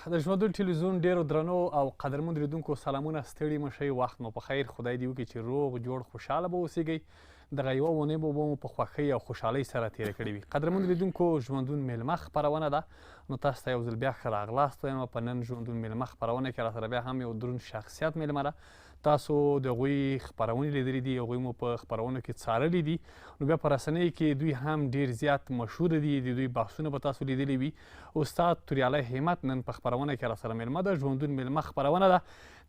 د ژوندون ټلویزیون ډیرو درنو او قدرمن لیدونکو سلامونه، ستړي مه شئ، وخت مو په خیر، خدای دې وکړي چې روغ جوړ خوشحاله به اوسیږئ. دغه یوه اونۍ به مو په خوښۍ او خوشحالۍ سره تېره کړې وي. قدرمن لیدونکو، ژوندون میلمه خپرونه ده، نو تاسو ته یو ځل بیا ښه راغلاست وایم. په نن ژوندون میلمه خپرونه کې راسره بیا هم یو دروند شخصیت میلمه ده. تاسو د هغوی خپرونې لیدلې دي، هغوی مو په خپرونو کې څارلي دي، نو بیا په رسنیو کې دوی هم ډېر زیات مشهوره دي. د دوی بحثونه به تاسو لیدلي وي. استاد توریالی همت نن په خپرونه کې راسره میلمه ده. ژوندون میلمه خپرونه ده.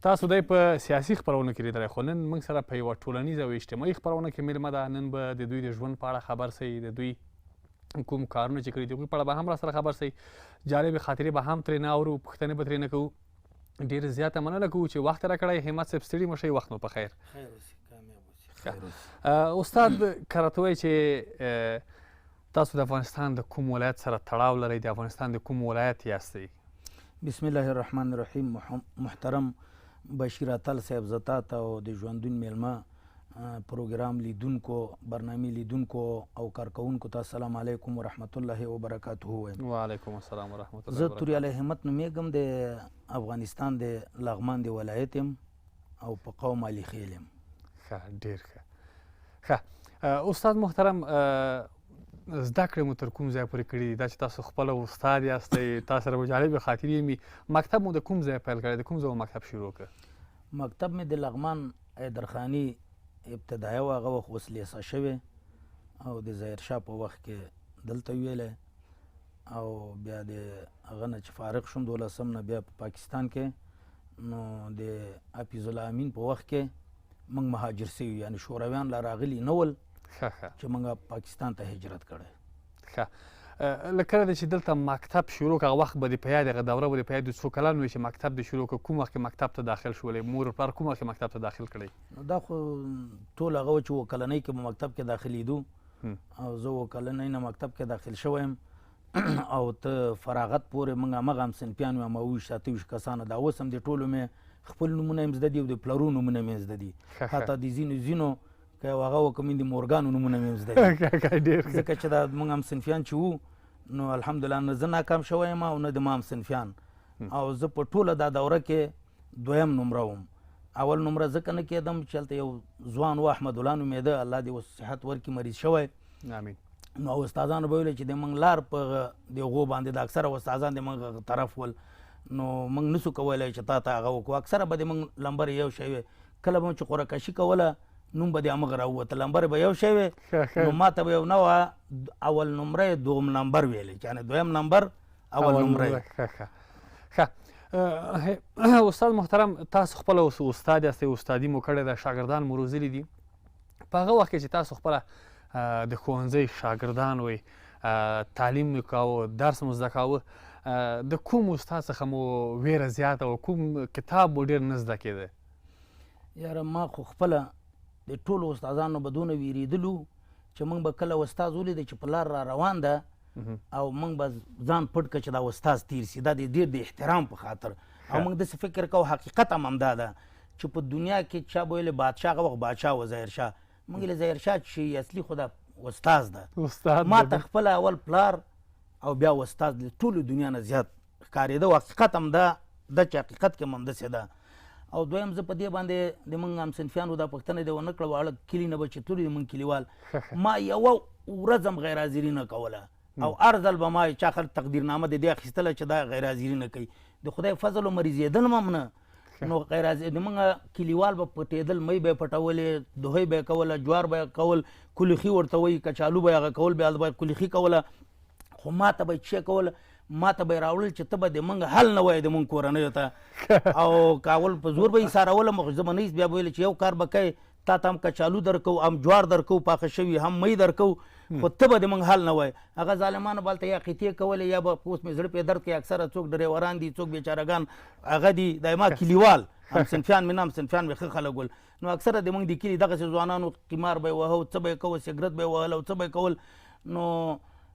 تاسو دی په سیاسي خپرونو کې لیدلی، خو نن موږ سره په یوه ټولنیزه او اجتماعي خپرونه کې میلمه ده. نن به د دوی د ژوند په اړه خبر سئ، د دوی کوم کارونه چې کړي دي هغوی په اړه به هم راسره خبر سئ. جالبې خاطرې به هم ترې نه اورو، پوښتنې به ترې نه کوو. ډېر زیاته مننه کوو چې وخت راکړی. همت صاحب ستړي مه شئ، وخت مو په خیر. استاد که راته وایي چې تاسو د افغانستان د کوم ولایت سره تړاو لرئ، د افغانستان د کوم ولایت یاستئ؟ بسم الله الرحمن الرحیم. محترم بشیر اتل صاحب، زه تا ته او د ژوندون میلمه پروګرام لیدونکو، برنامې لیدونکو او کارکوونکو ته السلام علیکم ورحمت الله وبرکاته وایم. وعلیکم السلام ورحمت الله. زه توریالی همت نومیږم، د افغانستان د لغمان د ولایت یم او په قوم علي خیل یم. ښه، ډېر ښه. استاد محترم، زده کړې مو تر کوم ځای پورې کړي دي؟ دا چې تاسو خپله استاد یاستئ، تا سره به جالبې خاطرې وي. مکتب مو د کوم ځای پیل کړی؟ د کوم ځای مو مکتب شروع کړ؟ مکتب مې د لغمان حیدرخاني ابتدایه و، هغه وخت اوس لیسه شوې، او د ظاهرشاه په وخت کې دلته ویلی، او بیا د هغه نه چې فارغ شوم 12 نه بیا په پاکستان کې، نو د حفیظ الله امین په وخت کې موږ مهاجر سوي، یعنې شورویان لا راغلي نه ول چې موږ پاکستان ته هجرت کړی. ښه، له کله دی چې دلته مکتب شروع کړه، هغه وخت به دې په یاد، هغه دوره به دې په یاد وي څو کلن وي چې مکتب دې شروع کړه؟ کوم وخت کې مکتب ته داخل شولې؟ مور پلار کوم وخت کې مکتب ته داخل کړی؟ نو دا خو ټول هغه و چې 7 کلنۍ کې به مکتب کې داخلېدو، او زه 7 کلنۍ نه مکتب کې داخل شوی یم. او ته فراغت پورې موږ همغه هم صنفیان یو، همه 28 کسانه. دا اوس هم د ټولو مې خپل نومونه هم زده دي، او د پلرو نومونه مې زده دي، حتی د ځینو که یو هغه وکړم د مورګانو نومونه مې هم زده دي. ځکه چې دا موږ هم صنفیان چې وو، نو الحمدلله نه زه ناکام شوی یم او نه د ما هم صنفیان. او زه په ټوله دا دوره کې 2م نمره وم. اول نمره ځکه نه کېدم چې هلته یو ځوان و احمد الله نومېده، الله دې اوس صحت ورکړي، مریض شوی. امین. نو استادانو به ویل چې د موږ لار په د هغو باندې د اکثره استادان د موږ طرف ول، نو موږ نسو کولی چې تا ته هغه وکړو. اکثره به د موږ لمبر یو شی وی، کله به چې قرعه کشي کوله نوم به د همغه راووته، لمبر به یو شی وی. نو ما ته به یو نه وه اول نمره 2م نمبر ویلی، یعنې 2م نمبر اول نمره. ښه، استاد محترم، تاسو خپله اوس استاد یاستئ، استادي مو کړې ده، شاګردان مو روزلي دي. په هغه وخت کې چې تاسو خپله د ښوونځي شاګردان وئ، تعلیم مو کاوه، درس مو زده کاوه، د کوم استاد څخه مو ویره زیاته وه؟ کوم کتاب مو ډېر نه زده کېده؟ یاره ما خو خپله د ټولو استادانو به دونه ویرېدلو چې موږ به کله استاد ولیده چې په لار را روان ده، او موږ به ځان پټ کړه چې دا استاد تیر سي، دا د ډېر د احترام په خاطر. او موږ داسې فکر کوو، حقیقت هم همدا ده چې په دنیا کې چا به ویلې بادشاه، هغه وخت بادشاه و ظاهرشاه، موږ ویلې ظاهرشاه چې اصلي خو دا استاد ده. ما ته خپله اول پلار او بیا استاد د ټولو دنیا نه زیات ښکارېده، او حقیقت هم دا چې حقیقت کې هم همداسې ده. او دویم زه په دې باندې د موږ هم صنفیانو دا پوښتنه دې ونه کړه، واړه کلي نه به چې تورې د موږ کلیوال، ما یوه ورځ هم غیر حاضري نه کوله، او هر ځل به ما چا خلک تقدیرنامه د دې اخیستله چې دا غیر حاضري نه کوي. د خدای فضل و مریضېدل هم نه، نو غیر حاضري د موږ کلیوال به پټېدل، مۍ به یې پټولې، دوهۍ به یې کوله، جوار به یې کول، کلخي ورته وایي، کچالو به یې هغه کول، بیا به یې کلخي کوله. خو ما ته به یې چې کوله، ما ته به یې راوړل چې ته به د موږ حل نه وایې د موږ کورنیو ته، او کاول په زور به یې سارولم، خو زه به نه بیا به ویل چې یو کار به کوې، تا ته هم کچالو درکو، هم جوار درکو پاخه شوي، هم مۍ درکو، خو ته به د موږ حل نه وایې. هغه ظالمانو به هلته یا قطعې کولې، یا به اوس مې زړه پې درد کوي، اکثره څوک ډریوران دي، څوک بیچارهګان هغه دي، دا ما کلیوال هم صنفیان مې نه، هم صنفیان مې ښه خلک ول. نو اکثره د موږ د کلي دغسې ځوانانو قمار به یې وهه، څه به یې کوه، سګرټ به یې وهل او څه به یې کول. نو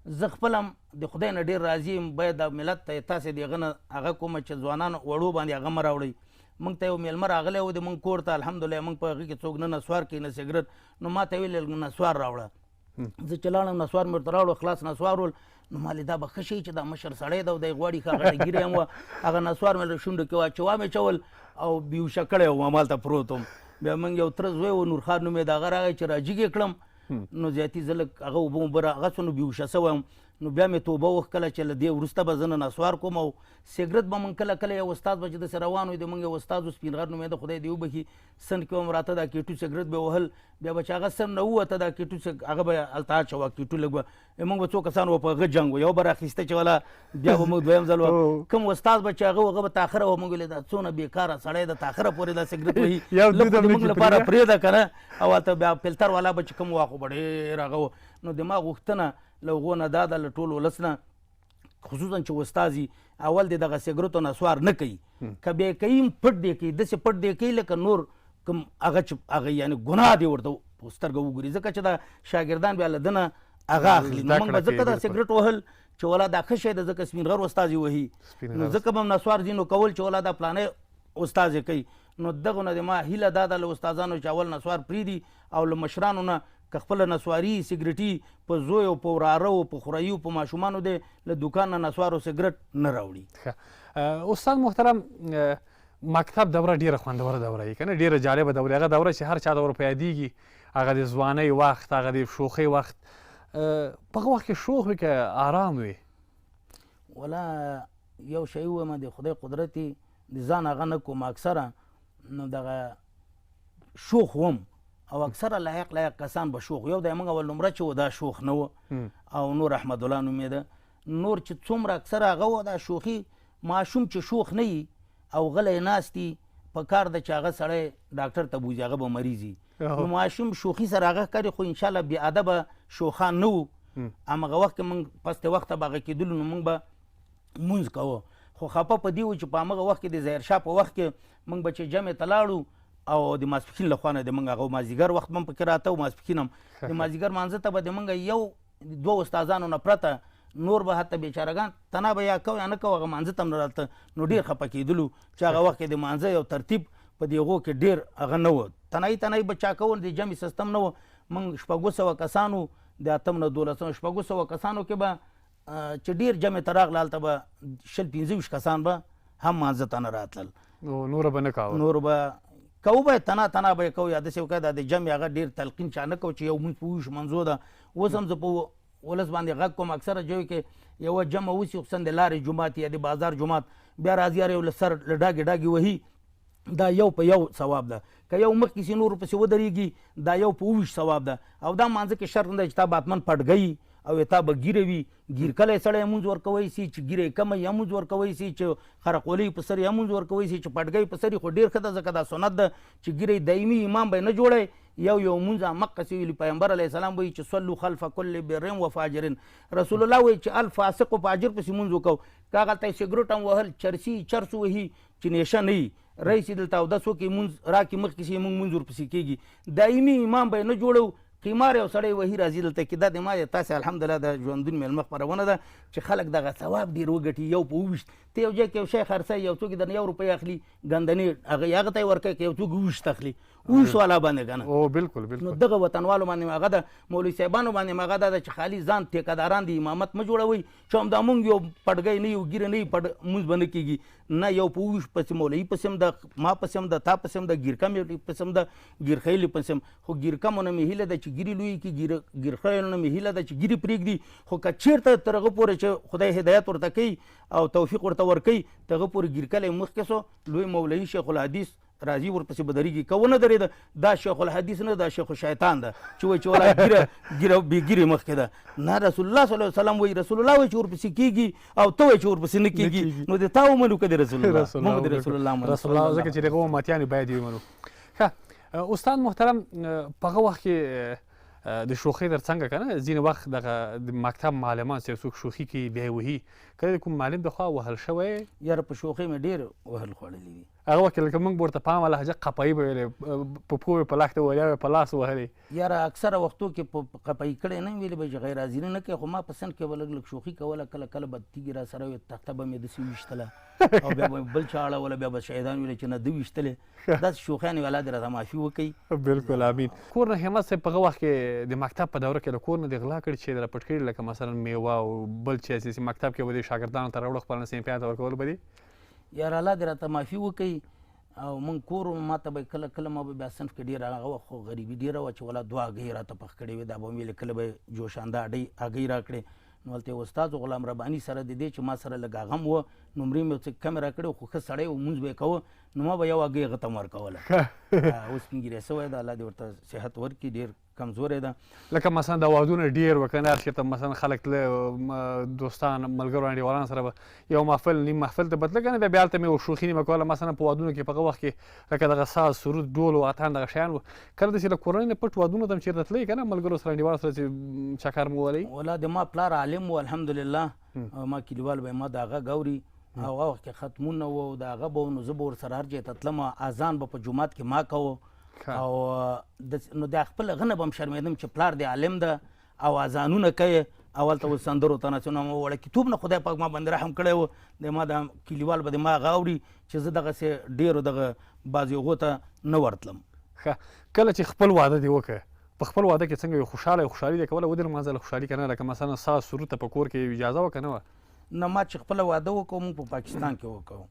زه خپل هم د خدای نه ډېر راضي یم، باید د ملت ته تاسې د هغه نه هغه کومه چې ځوانان وړو باندې هغه مه راوړئ. موږ ته یو میلمه راغلی و د موږ کور ته، الحمدلله موږ په هغې کې څوک نه نسوار کوي نه سګرټ، نو ما ته یې ویل نسوار راوړه. زه چې لاړم نسوار مې ورته راوړو خلاص نسوار ول نو ما دا به ښه شي چې دا مشر سړی دی او دی غواړي ښه غټه ګیرې هم وه هغه نسوار مې له شونډو کې واچوا مې چول او بیهوشه کړی وم همالته پروت وم بیا موږ یو تره زوی و نورخان نوم یې د هغه راغی چې راجګې کړم نو زیاتي زه لږ هغه اوبه اوبه راغڅ نو بیهوشه سوی وم نو بیا مې توبه وکړله چې له دې وروسته به زه نه نسوار کوم او سګرټ به موږ کله کله یو استاد به چې داسې روان وي د موږ یو استاد و سپین غر نومېده خدای دې وبخي سن کې هم راته دا کیټو سګرټ به وهل بیا به چې هغه سن نه ووته دا کیټو هغه به هلته اچوه کیټو لږ به موږ به څو کسان وو په هغه جنګ و یو به راخیسته چې والا بیا به موږ دویم ځل کوم استاد به چې هغه و هغه به تاخره و موږ ویلې دا څونه بېکاره سړی د تاخره پورې دا سګرټ وهي لږ خو د موږ لپاره پرېږده که نه او هلته بیا فلټر والا به چې کوم واخو به ډېر هغه و نو دماغ غوښتنه له هغو نه دا ده له ټول ولس نه خصوصا چې استازي اول د دغه سګرټو نسوار نه کوي که بیا یې کوي پټ دی کوي داسې پټ دی کوي لکه نور کوم هغه چې هغه یعنې ګناه دی ورته په سترګه وګوري ځکه چې دا شاګردان بیا له ده نه هغه اخلي نو موږ به ځکه دا سګرټ وهل چې ولا دا ښه شی ده ځکه سپین غر استازي وهي نو ځکه به هم نسوار ځینو کول چې ولا دا پلانی استازي کوي نو دغه نه د ما هیله دا ده له استادانو چې اول نسوار پرېږدي او له مشرانو نه که خپله نسواري سګرټي په زوی او په وراره او په خورایي او په ماشومانو دی له دوکان نه نسوار او سګرټ نه راوړي. استاد محترم مکتب دوره ډیره خوندوره دوره وي که نه ډیره جالبه دوره هغه دوره چې هر چا د ورپه یادېږي هغه د ځوانۍ وخت هغه د شوخۍ وخت په هغه وخت کې شوخ وي که آرام وي؟ ولا یو شی ووایم د خدای قدرت د ځان هغه نه کوم اکثره نو دغه شوخ وم او اکثره لایق کسان به شوخ یو د موږ اول نمره چې و دا شوخ نه و او نور احمد الله نومېده نور چې څومره اکثره هغه و دا شوخي ماشوم چې شوخ نه وي او غلی ناست وي په کار ده چې هغه سړی ډاکټر ته بوځي هغه به مریض وي نو ماشوم شوخي سره هغه کوي خو انشاءالله بې ادبه شوخان نه وو همغه وخت کې موږ پسته وخته به هغه کېدلو نو موږ به مونځ کوو خو خفه په دې و چې په همغه وخت کې د ظاهرشاه په وخت کې موږ به چې جمع ته لاړو او د ماسپښین له خوا نه د موږ هغه مازدیګر وخت به هم پکې راته و ماسپښین هم د مازدیګر مانځه ته به د موږ یو دوه استادانو نه پرته نور به حتی بیچارهګان تنا به یا کو یا نه کو هغه مانځه ته هم نه راته نو ډېر خفه کېدلو چې هغه وخت کې د مانځه یو ترتیب په دې هغو کې ډېر هغه نه و تنهایي به چا کول د جمع سیستم نه و موږ 600 کسانو د 8 نه 12 600 کسانو کې به چې ډېر جمع ته راغله هلته به 25 کسان به هم مانځه ته نه راتلل نور به نه کاوه نور به کو به تنا به کو یا داسې وکړه د جمع هغه ډېر تلقین چا نه کو چې یو مونځ په ویش منځو ده اوس هم زه په ولس باندې غږ کوم اکثره جوی کې یوه جمع وسي خصوصا د لارې جومات یا د بازار جومات بیا راځي یار یو له سر له ډاګې وهي دا یو په یو ثواب ده که یو مخکې سي نور پسې ودرېږي دا یو په ویش ثواب ده او دا مانځه کې شرط نه دی چې تا باتمن پټګی او تا به ګیره وي ګیرکلی سړی مونځ ورکوی سي چې ګیره یې کمه یا مونځ ورکوی سي چې خرقولۍ په سر یا مونځ ورکوی سي چې پټګی په سر خو ډېر ښه ده ځکه دا سنت ده چې ګیره یې دایمي امام به یې نه جوړی یو مونځ مقصې ویلي پیغمبر علیه السلام وایي چې صلو خلف کل بر و فاجر رسول الله وایي چې الفاسق و فاجر پسې مونځ وکړو که هغلته یې سګرټ هم وهل چرس وهي چې نیشه نه وي رئیس دلته اودس وکړي مونځ راکړي مخکې سي مونږ مونځ ورپسې کېږي دایمي امام به یې نه جوړو قیمار یو سړی وهي راځي دلته کې دا د ما تاسې الحمدلله د ژوندون میلمه خپرونه ده چې خلک دغه ثواب ډېر وګټي یو په وویشت ته یو ځای کې یو شی خرڅوي یو څوک یې درنه 1 روپۍ اخلي ګندنې هغه ته یې ورکوي که یو څوک وویشت اخلي وویشت والا باندې که نه بالکل نو دغه وطنوالو باندې هغه د مولوي صاحبانو باندې هغه دا ده چې خالي ځان ټیکهداران د امامت مه جوړوئ چې هم دا مونږ یو پټګی نه یو ګیره نه یو مونځ به نه کېږي نه یو په وویشت پسې مولوي پسې هم ده ما پسې هم ده تا پسې هم ده ګیرکم پسې هم ده ګیرخیلي پسې هم خو ګیرکمو نه مې هیله ده چې ګیرې لویې کړي ګیرخیلو نه مې هیله ده چې ګیرې پرېږدي خو که چېرته تر هغه پورې چې خدای هدایت ورته کوي او توفیق ورته ورکوي تر هغه پورې ګیرکلی مخکې سو لوی مولوي شیخ الحدیث راځي ورپسې به درېږي که ونه درېده دا شیخ الحدیث نه دا شیخ الشیطان ده چې وایي چې ولا ګیره بې ګیرې مخکې ده نه رسول الله صلی الله علیه وسلم وایي رسول الله وایي چې ورپسې کېږي او ته وایي چې ورپسې نه کېږي نو د تا ومنو که د رسول الله موږ د رسول الله منو رسول الله ځکه چې دغه امتیان باید یې ومنو. ښه استاد محترم په هغه وخت کې د شوخۍ تر څنګه که نه ځینې وخت دغه د مکتب معلمان چې څوک شوخي کوي بیا یې وهي که د کوم معلم د خوا وهل شوی یاره په شوخۍ مې ډېر وهل خوړلي دي هغه وخت لکه موږ به ورته په عامه لهجه قپایي به ویلې په پښو به په لاک ته ویل یا به په لاس وهلې یاره اکثره وختو کې په قپایي کړی نه ویلې به چې غیر حاضري نه کوي، خو ما په سند کې به لږ لږ شوخي کوله، کله کله به تیږې را سره وي تخته به مې داسې ویشتله او بیا به بل چا اړوله، بیا به شهیدان ویلې چې نه ده ویشتلې، داسې شوخیانې وي، الله دې راته معافي وکړي. بالکل امین. کور نه همت صاحب په هغه وخت کې د مکتب په دوره کې له کور نه دې غلا کړي چې دله پټ کړي لکه مثلا میوه او بل څه چې مکتب کې به دې شاګردانو ته راوړه خپل صنفیانو ته ورکول به دې؟ یاره الله دې راته معافي وکړي. او من کور ما ته به کله کله ما به بیا صنف کې ډېره هغه وخت خو غریبي ډېره وه چې ولا 2 هګۍ راته پخ کړې وې، دا به مې ویلې کله به جوشانده هګۍ راکړې. نو هلته یو استاد غلام رباني سره د دې چې ما سره لږ هغه هم وه، نمرې مې څه کمې راکړې، خو ښه سړی و، لمونځ به یې کوه، نو ما به یو هګۍ هغه ته هم ورکوله. اوس سپین ږیری سوی ده، الله دې ورته صحت ورکړي، ډېر کمزوری ده. لکه مثلا د وادونه ډېر وه که نه، هر چېرته مثلا خلک تله دوستان ملګرو انډیوالانو سره به یو محفل نیم محفل ته به تله که نه، بیا هلته مې شوخي نیمه کوله. مثلا په وادونو کې په هغه وخت کې لکه دغه ساز سرود ډول و اتڼ دغه شیان وو، کله داسې له کورنۍ نه پټ وادونو ته هم چېرته تلئ که نه ملګرو سره انډیوالو سره چې چکر مو وهلی؟ والله د ما پلار عالم و الحمدلله، ما کلیوال به ما د هغه ګوري، هغه وخت کې ختمونه وو د هغه به نو زه به ورسره هر ځای ته تلم، اذان به په جومات کې ما کوه، او نو د خپل هغه نه به هم شرمېدم چې پلار د عالم ده او اذانونه کوي، او هلته اوس سندرو ته نڅونه مو وړکتوب نه خدای پاک ما باندې رحم کړی و، د ما د کلیوال به د ما هغه اوري چې زه دغسې ډېرو دغه بعضې هغو ته نه ورتلم. ښه، کله چې خپل واده دې وکړه، په خپل واده کې څنګه یو خوشحالي دې کوله ودې لمانځله خوشحالي که نه، لکه مثلا ساز سرود ته په کور کې اجازه وه که نه وه؟ نه، ما چې خپله واده وکړو موږ په پاکستان کې وکړو،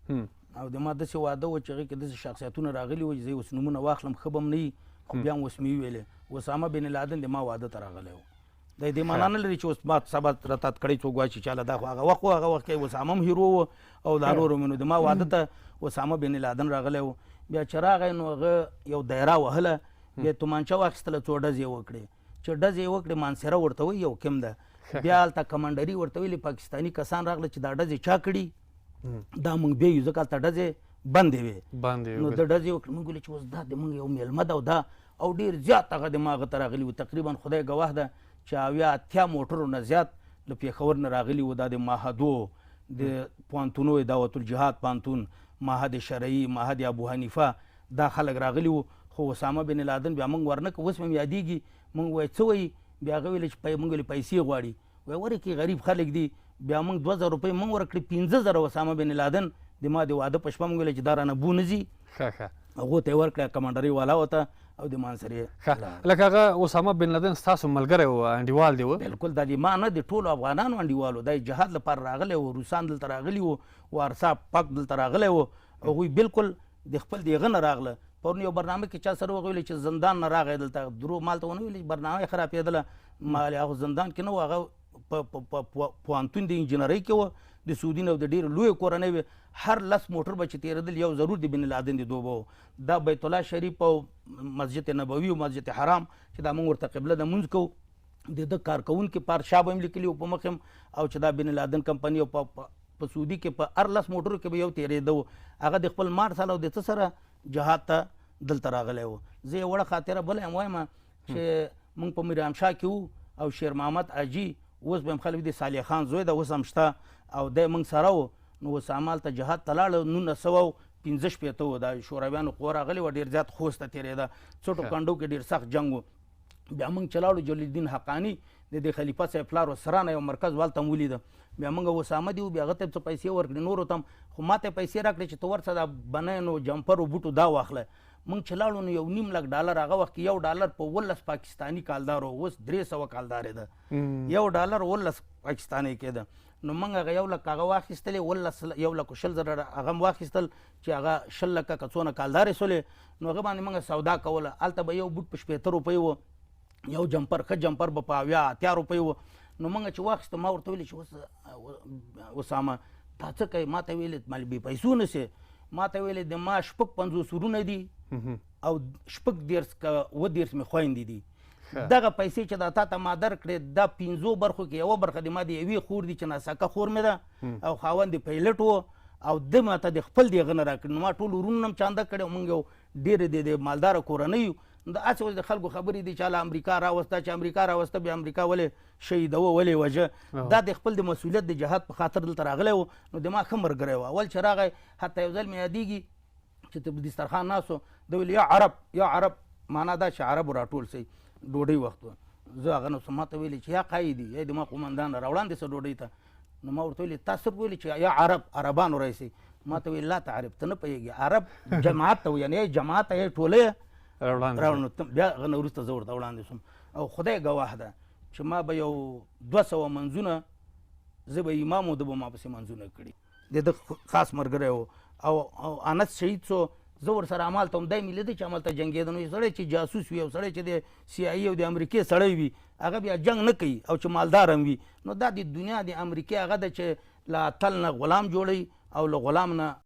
او د ما داسې واده و چې هغې کې داسې شخصیتونه راغلي وو چې زه اوس نومونه واخلم ښه به هم نه وي، خو بیا هم اوس مې وویلې اسامه بن لادن د ما واده ته راغلی و. د دې معنا نه لري چې اوس ما سبا راتات کړی څوک وایي چې چاله دا خو هغه وخت و، هغه وخت کې اسامه هم هیرو و او دا نور هم، نو د ما واده ته اسامه بن لادن راغلی و. بیا چې راغی نو هغه یو دایره وهله، بیا تومانچه واخیستله، 2 ډزې یې وکړې، چې ډزې یې وکړې مانسره ورته وایي یو کم ده، بیا هلته کمانډري ورته ویلې پاکستاني کسان راغله چې دا ډزې چا کړي، دا موږ بیا یو ځکه هلته ډزې بندې وې، نو د ډزې وکړې، موږ ویلې چې اوس دا د موږ یو میلمه ده او دا او ډېر زیات هغه د ما هغه ته راغلي وو، تقریبا خدای ګواه ده چې 80 موټرو نه زیات له پېښور نه راغلي وو، دا د معهدو د پوهنتونو دعوت الجهاد پوهنتون، معهد شرعي، معهد ابو حنیفه، دا خلک راغلي وو. خو اسامه بن لادن بیا موږ ورنه که اوس مې یادېږي، موږ وایي څه وایي، بیا هغه ویلې چې موږ ویلې پیسې غواړي، وایي ورې کې غریب خلک دي، بیا موږ 2000 روپۍ موږ ورکړې، 15000 اسامه بن لادن د ما د واده په شپه موږ ویلې چې دا رانه بو نه ځي، هغو ته یې ورکړه کمانډري والا ورته او د مانسرې. لکه هغه اسامه بن لادن ستاسو ملګری و، انډیوال دی و؟ بالکل، دا د ما نه د ټولو افغانانو انډیوال و، دا جهاد لپاره راغلی و، روسان دلته راغلي وو، وارسا پاک دلته راغلی و، هغوی بالکل د خپل د هغه نه راغله. پرون یو برنامه کې چا سره ویلې چې زندان نه راغی، دلته درو مال ته ونه ویلې برنامه یې خرابېدله، مال هغه زندان کې نه و، هغه په پوهنتون د انجینرۍ کې و، د سعودي نه د ډېرې لویې کورنۍ وې، هر 10 موټر به چې تېرېدل یو ضرور د بن لادن د دوبه و. دا بیت الله شریف او مسجد نبوي او مسجد حرام چې دا موږ ورته قبله د مونځ کوو، د ده کارکوونکي پارشا به هم لیکلي وو په مخ او چې دا بن لادن کمپني او په سعودي کې په هر 10 موټرو کې به یو تېرېده و، هغه د خپل مار سره او د څه سره جهاد ته دلته راغلی و. زه یې وړه خاطره بله هم وایم چې موږ په میرامشاه کې وو او شیر محمد حاجي اوس به هم خلک د صالح خان زوی ده، اوس هم شته او دی موږ سره و، نو اسامه هلته جهاد ته لاړه 1915 و، دا شورویانو قوه راغلې وه، ډېر زیات خوست ته تېرېده، څټو کنډو کې ډېر سخت جنګ و. بیا موږ چې لاړو جلیل الدین حقاني د دې خلیفه صاحب پلار و سرانه یو مرکز والته هم ولیده، بیا موږ اسامه دي بیا هغه ته څه پیسې ورکړې، نورو ته هم، خو ما ته پیسې راکړې چې ته ورسه دا بنینو جمپرو بوټو دا واخله. موږ چې لاړو نو $1.5 لک هغه وخت کې $1 په 19 پاکستاني کالدار و، اوس 300 کالدارې ده، $1 19 پاکستاني کېده. نو موږ هغه 1 لک هغه واخیستلې، 1,20,000 هغه هم واخیستل چې هغه 20 لکه که څونه کالدارې سولې، نو هغه باندې موږ سودا کوله. هلته به یو بوټ په 70 روپۍ و، یو جمپر ښه جمپر به په 80 روپۍ و. نو موږ چې واخیسته ما ورته ویلې چې اوس اسامه تا څه کوې؟ ما ته ویلې مالې بې پیسو نه سې، ما ته ویلې د ما 50 ورونه دي او 30 که 30 مې خویندې دي، دغه پیسې چې دا تا ته ما درکړې، دا 5 برخو کې یوه برخه د ما د یوې خور دي چې ناسکه خور مې ده او خاوند د پیلټ و، او ده ما ته د خپل د هغه نه راکړي. نو ما ټول ورونه هم چانده کړی، موږ یو ډېرې د مالداره کورنۍ یو. د هسې اوس د خلکو خبرې دي چې هله امریکا راوسته، چې امریکا راوسته بیا امریکا ولې شهیدوه ولې وژه، دا د خپل د مسؤلیت د جهاد په خاطر دلته راغلی و. نو د ما ښه ملګری و، اول چې راغی حتی یو ځل مې یادېږي چې ته په دسترخوان ناست و ده ویل یا عرب معنا دا چې عربو راټول سئ ډوډۍ وخت و زه هغه نه ما ته ویلې چې یا قایدي یا د ما قومندان راوړاندې سه ډوډۍ ته نو ما ورته ویلې تا صرف ویلې چې یا عربانو رئیسي ما ته ویل لا تعرف ته نه پوهېږي عرب جماعت ته ویل یعنې جماعت ته یې ټوله راوړنو بیا هغه نه وروسته زه ورته وړاندې شوم او خدای ګواه ده چې ما به یو 200 منځونه زه به امام و ده به ما پسې منځونه کړي د ده خاص ملګری و او انس شهید سو زه ورسره همالته هم دی مې لیده چې همالته جنګېده نو یو سړی چې جاسوس وي او سړی چې د CIA او د امریکې سړی وي هغه بیا جنګ نه کوي او چې مالدار هم وي نو دا د دنیا د امریکې هغه ده چې له اتل نه غلام جوړوي او له غلام نه